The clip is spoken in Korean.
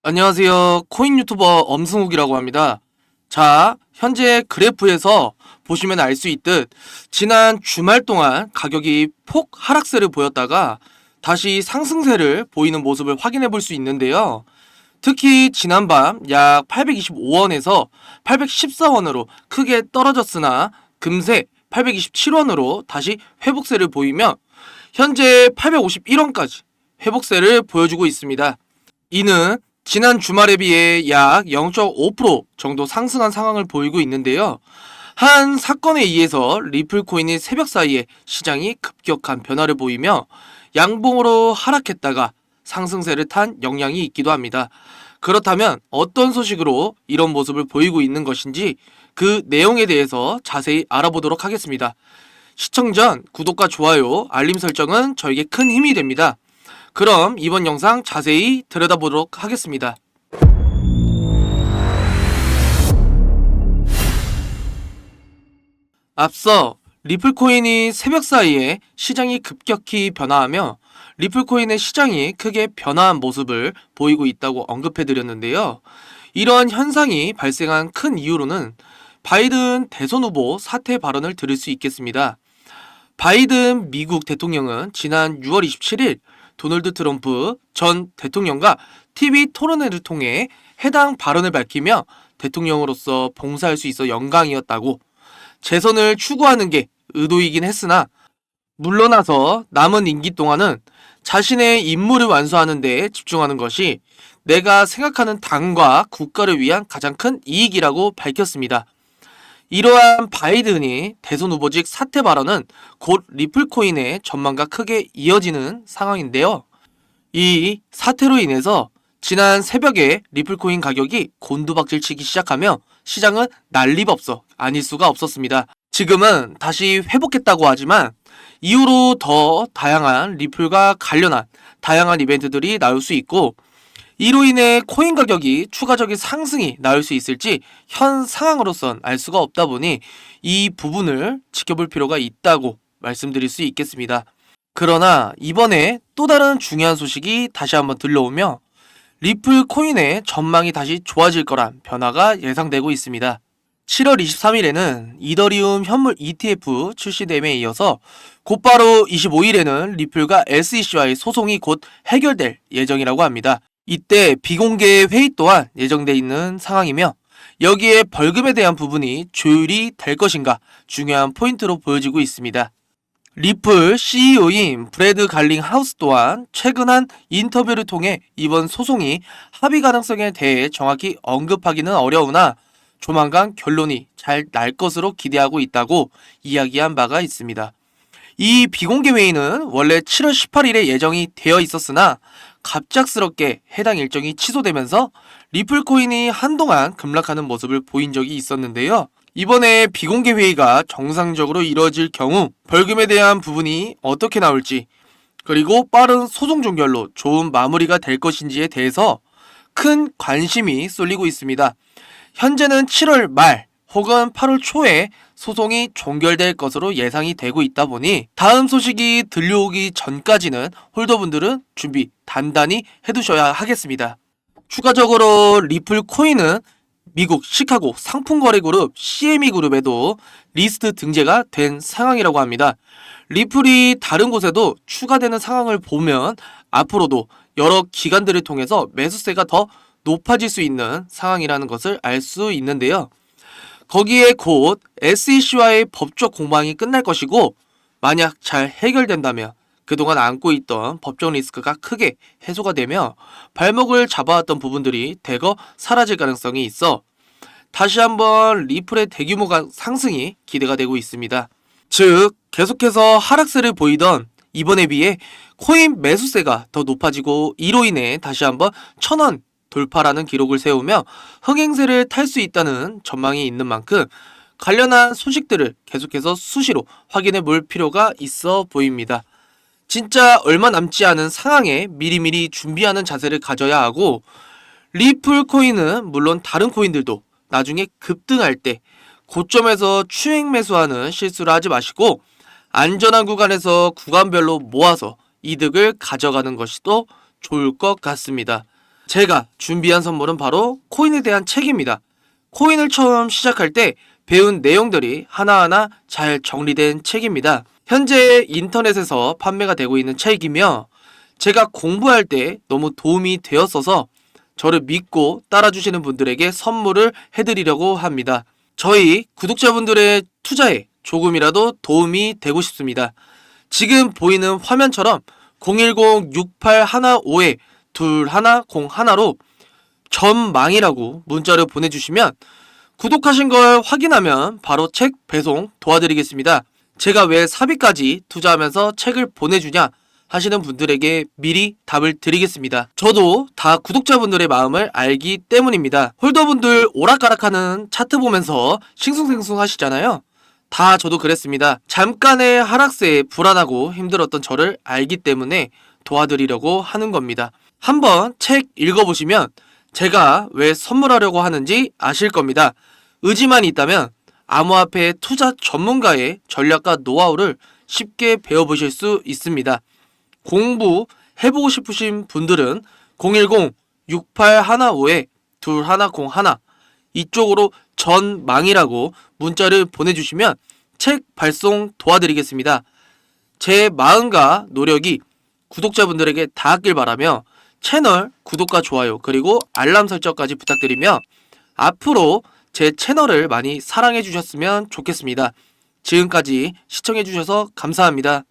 안녕하세요. 코인 유튜버 엄승욱이라고 합니다. 자, 현재 그래프에서 보시면 알 수 있듯 지난 주말 동안 가격이 폭 하락세를 보였다가 다시 상승세를 보이는 모습을 확인해 볼 수 있는데요. 특히 지난밤 약 825원에서 814원으로 크게 떨어졌으나 금세 827원으로 다시 회복세를 보이며 현재 851원까지 회복세를 보여주고 있습니다. 이는 지난 주말에 비해 약 0.5% 정도 상승한 상황을 보이고 있는데요. 한 사건에 의해서 리플 코인이 새벽 사이에 시장이 급격한 변화를 보이며 양봉으로 하락했다가 상승세를 탄 영향이 있기도 합니다. 그렇다면 어떤 소식으로 이런 모습을 보이고 있는 것인지 그 내용에 대해서 자세히 알아보도록 하겠습니다. 시청 전 구독과 좋아요, 알림 설정은 저에게 큰 힘이 됩니다. 그럼 이번 영상 자세히 들여다보도록 하겠습니다. 앞서 리플코인이 새벽 사이에 시장이 급격히 변화하며 리플코인의 시장이 크게 변화한 모습을 보이고 있다고 언급해드렸는데요. 이런 현상이 발생한 큰 이유로는 바이든 대선 후보 사퇴 발언을 들을 수 있겠습니다. 바이든 미국 대통령은 지난 6월 27일 도널드 트럼프 전 대통령과 TV 토론회를 통해 해당 발언을 밝히며 대통령으로서 봉사할 수 있어 영광이었다고, 재선을 추구하는 게 의도이긴 했으나 물러나서 남은 임기 동안은 자신의 임무를 완수하는 데 집중하는 것이 내가 생각하는 당과 국가를 위한 가장 큰 이익이라고 밝혔습니다. 이러한 바이든이 대선 후보직 사퇴 발언은 곧 리플코인의 전망과 크게 이어지는 상황인데요. 이 사태로 인해서 지난 새벽에 리플코인 가격이 곤두박질 치기 시작하며 시장은 난리법석 아닐 수가 없었습니다. 지금은 다시 회복했다고 하지만 이후로 더 다양한 리플과 관련한 다양한 이벤트들이 나올 수 있고, 이로 인해 코인 가격이 추가적인 상승이 나올 수 있을지 현 상황으로선 알 수가 없다 보니 이 부분을 지켜볼 필요가 있다고 말씀드릴 수 있겠습니다. 그러나 이번에 또 다른 중요한 소식이 다시 한번 들려오며 리플 코인의 전망이 다시 좋아질 거란 변화가 예상되고 있습니다. 7월 23일에는 이더리움 현물 ETF 출시됨에 이어서 곧바로 25일에는 리플과 SEC와의 소송이 곧 해결될 예정이라고 합니다. 이때 비공개 회의 또한 예정돼 있는 상황이며 여기에 벌금에 대한 부분이 조율이 될 것인가 중요한 포인트로 보여지고 있습니다. 리플 CEO인 브래드 갈링 하우스 또한 최근 한 인터뷰를 통해 이번 소송이 합의 가능성에 대해 정확히 언급하기는 어려우나 조만간 결론이 잘 날 것으로 기대하고 있다고 이야기한 바가 있습니다. 이 비공개 회의는 원래 7월 18일에 예정이 되어 있었으나 갑작스럽게 해당 일정이 취소되면서 리플코인이 한동안 급락하는 모습을 보인 적이 있었는데요. 이번에 비공개 회의가 정상적으로 이루어질 경우 벌금에 대한 부분이 어떻게 나올지, 그리고 빠른 소송 종결로 좋은 마무리가 될 것인지에 대해서 큰 관심이 쏠리고 있습니다. 현재는 7월 말 혹은 8월 초에 소송이 종결될 것으로 예상이 되고 있다 보니 다음 소식이 들려오기 전까지는 홀더분들은 준비 단단히 해두셔야 하겠습니다. 추가적으로 리플 코인은 미국 시카고 상품거래그룹 CME 그룹에도 리스트 등재가 된 상황이라고 합니다. 리플이 다른 곳에도 추가되는 상황을 보면 앞으로도 여러 기관들을 통해서 매수세가 더 높아질 수 있는 상황이라는 것을 알 수 있는데요. 거기에 곧 SEC와의 법적 공방이 끝날 것이고, 만약 잘 해결된다면 그동안 안고 있던 법적 리스크가 크게 해소가 되며 발목을 잡아왔던 부분들이 대거 사라질 가능성이 있어 다시 한번 리플의 대규모 상승이 기대가 되고 있습니다. 즉 계속해서 하락세를 보이던 이번에 비해 코인 매수세가 더 높아지고 이로 인해 다시 한번 1,000원 돌파라는 기록을 세우며 흥행세를 탈 수 있다는 전망이 있는 만큼 관련한 소식들을 계속해서 수시로 확인해 볼 필요가 있어 보입니다. 진짜 얼마 남지 않은 상황에 미리미리 준비하는 자세를 가져야 하고, 리플 코인은 물론 다른 코인들도 나중에 급등할 때 고점에서 추행 매수하는 실수를 하지 마시고 안전한 구간에서 구간별로 모아서 이득을 가져가는 것이 또 좋을 것 같습니다. 제가 준비한 선물은 바로 코인에 대한 책입니다. 코인을 처음 시작할 때 배운 내용들이 하나하나 잘 정리된 책입니다. 현재 인터넷에서 판매가 되고 있는 책이며 제가 공부할 때 너무 도움이 되었어서 저를 믿고 따라주시는 분들에게 선물을 해드리려고 합니다. 저희 구독자분들의 투자에 조금이라도 도움이 되고 싶습니다. 지금 보이는 화면처럼 010-6815-2101로 전망이라고 문자를 보내주시면 구독하신 걸 확인하면 바로 책 배송 도와드리겠습니다. 제가 왜 사비까지 투자하면서 책을 보내주냐 하시는 분들에게 미리 답을 드리겠습니다. 저도 다 구독자분들의 마음을 알기 때문입니다. 홀더분들 오락가락하는 차트 보면서 싱숭생숭 하시잖아요. 다 저도 그랬습니다. 잠깐의 하락세에 불안하고 힘들었던 저를 알기 때문에 도와드리려고 하는 겁니다. 한번 책 읽어보시면 제가 왜 선물하려고 하는지 아실 겁니다. 의지만 있다면 암호화폐 투자 전문가의 전략과 노하우를 쉽게 배워보실 수 있습니다. 공부해보고 싶으신 분들은 010-6815-2101 이쪽으로 전망이라고 문자를 보내주시면 책 발송 도와드리겠습니다. 제 마음과 노력이 구독자분들에게 닿았길 바라며 채널 구독과 좋아요 그리고 알람 설정까지 부탁드리며 앞으로 제 채널을 많이 사랑해 주셨으면 좋겠습니다. 지금까지 시청해 주셔서 감사합니다.